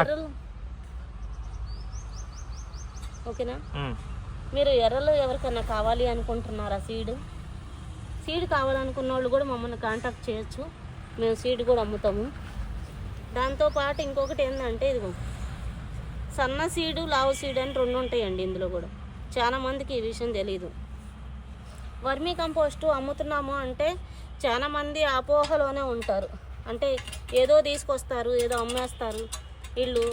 ఎర్రలు ఓకేనా? మీరు ఎర్రలు ఎవరికైనా కావాలి అనుకుంటున్నారా? సీడ్ కావాలనుకున్న వాళ్ళు కూడా మమ్మల్ని కాంటాక్ట్ చేయొచ్చు. మేము సీడ్ కూడా అమ్ముతాము. దాంతోపాటు ఇంకొకటి ఏంటంటే ఇదిగో సన్న సీడు లావు సీడ్ అని 2 ఉంటాయండి. ఇందులో కూడా చాలామందికి ఈ విషయం తెలీదు. వర్మీ కంపోస్ట్ అమ్ముతున్నాము అంటే చాలామంది అపోహలోనే ఉంటారు. అంటే ఏదో తీసుకొస్తారు, ఏదో అమ్మేస్తారు, వీళ్ళు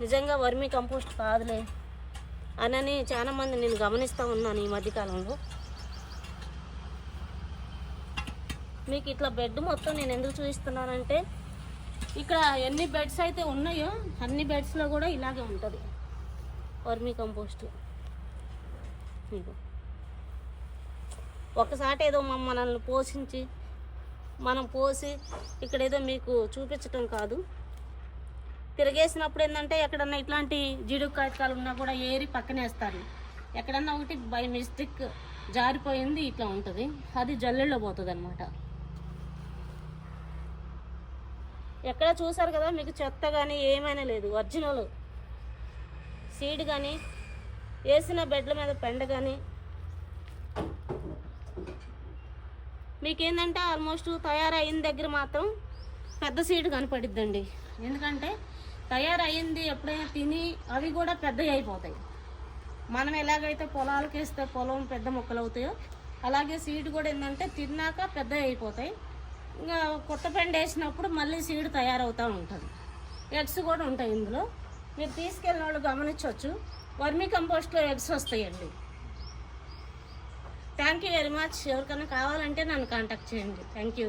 నిజంగా వర్మీ కంపోస్ట్ కాదులే అని చాలామంది నేను గమనిస్తూ ఉన్నాను ఈ మధ్యకాలంలో. మీకు ఇట్లా బెడ్ మొత్తం నేను ఎందుకు చూపిస్తున్నానంటే ఇక్కడ ఎన్ని బెడ్స్ అయితే ఉన్నాయో అన్ని బెడ్స్లో కూడా ఇలాగే ఉంటుంది వర్మీ కంపోస్ట్. మీకు ఒకసారి ఏదో మనల్ని పోషించి మనం పోసి ఇక్కడ ఏదో మీకు చూపించటం కాదు. తిరిగేసినప్పుడు ఏంటంటే ఎక్కడన్నా ఇట్లాంటి జిడుగు కాగితాలు ఉన్నా కూడా ఏరి పక్కనేస్తారు. ఎక్కడన్నా ఒకటి బై మిస్టేక్ జారిపోయింది ఇట్లా ఉంటుంది, అది జల్లెల్లో పోతుంది అనమాట. ఎక్కడ చూసారు కదా, మీకు చెత్త కానీ ఏమైనా లేదు. ఒరిజినల్ సీడ్ కానీ వేసిన బెడ్ల మీద పెండ కానీ మీకేంటంటే ఆల్మోస్ట్ తయారైన దగ్గర మాత్రం పెద్ద సీడ్ కనపడిద్దండి. ఎందుకంటే తయారయ్యింది ఎప్పుడైనా తిని అవి కూడా పెద్దవి అయిపోతాయి. మనం ఎలాగైతే పొలాలకు వేస్తే పొలం పెద్ద మొక్కలు అవుతాయో అలాగే సీడ్ కూడా ఏంటంటే తిన్నాక పెద్దవి అయిపోతాయి. ఇంకా కొత్త పెండ వేసినప్పుడు మళ్ళీ సీడ్ తయారవుతూ ఉంటుంది. ఎగ్స్ కూడా ఉంటాయి ఇందులో. మీరు తీసుకెళ్ళిన వాళ్ళు గమనించవచ్చు, వర్మీ కంపోస్ట్లో ఎగ్స్ వస్తాయండి. Thank you very much. ఎవరికైనా కావాలంటే నన్ను కాంటాక్ట్ చేయండి. Thank you.